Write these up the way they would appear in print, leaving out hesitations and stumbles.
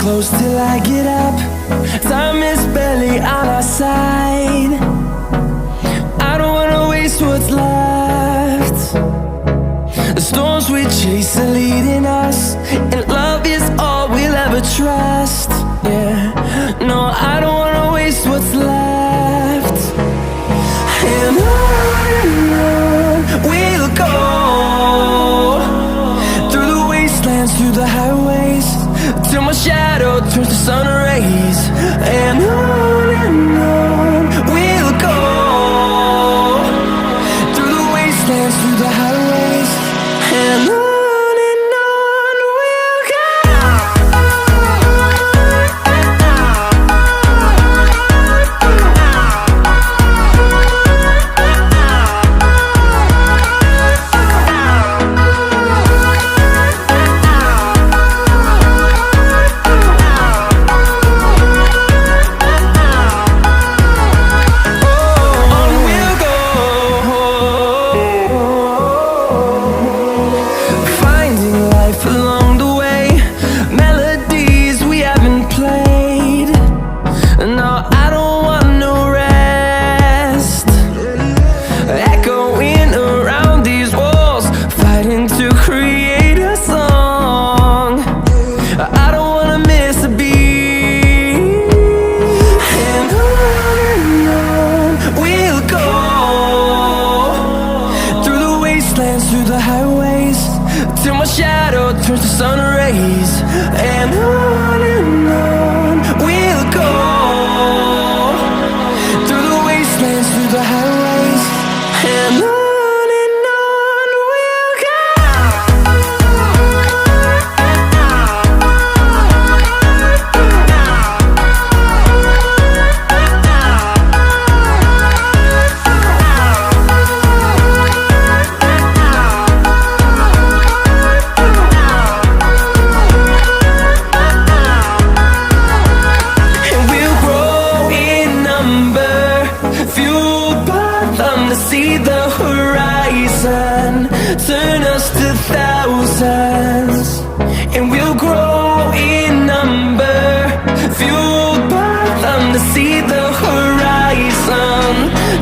Close till I get up. Time is barely on our side. I don't wanna waste what's left. The storms we chase are leading us, and love is all we'll ever trust. Yeah, no, I don't wanna waste what's left. And on we'll go, through the wastelands, through the highways, till my shadow turns to sun rays. And on we'll go, through the wastelands, through the highways, and on we'll go. Through the highways, till my shadow turns to sun rays. And on we'll go, through the wastelands, through the highways, and on we'll go. See the horizon turn us to thousands, and we'll grow in number, fueled by them to see the horizon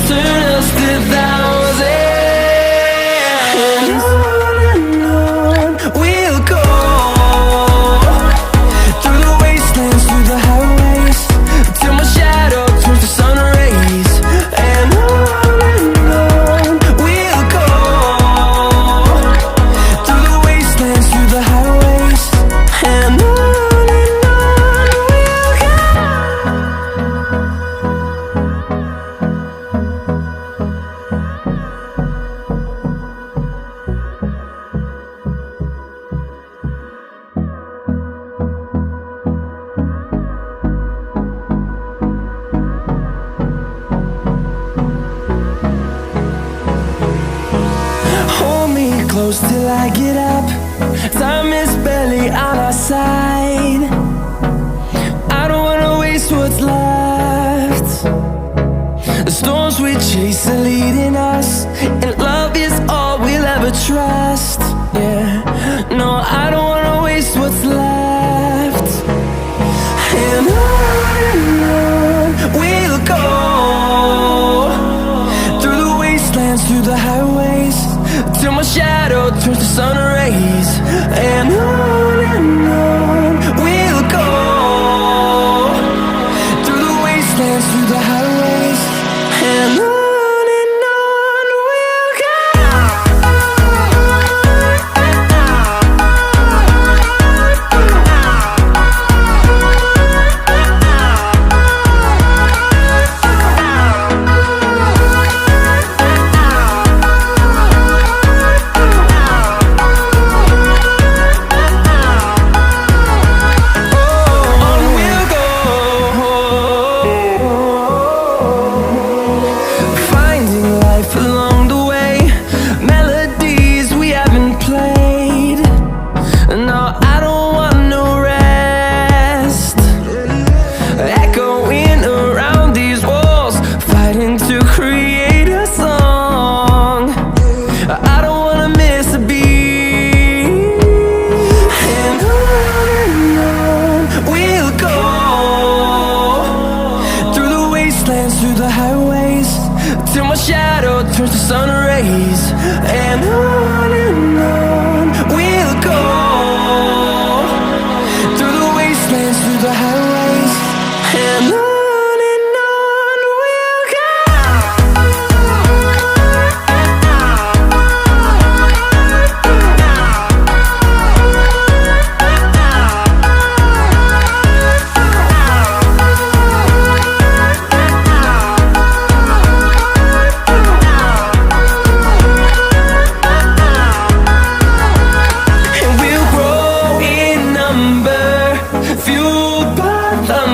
turn us to thousands. And on we'll go, through the wastelands, through the highways, till my shadow turns to sun rays. And on close till I get up. Time is barely on our side. I don't wanna waste what's left. The storms we chase are leading us, and love is all we'll ever trust. Yeah, no, I don't wanna waste what's left. And on we'll go, through the wastelands, through the highways, till my shadow turns to sun rays. And on we'll go, through the wastelands, through the highways, and on we'll go.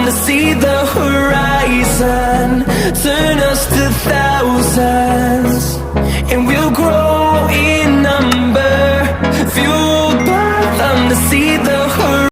wanna see the horizon, turn us to thousands.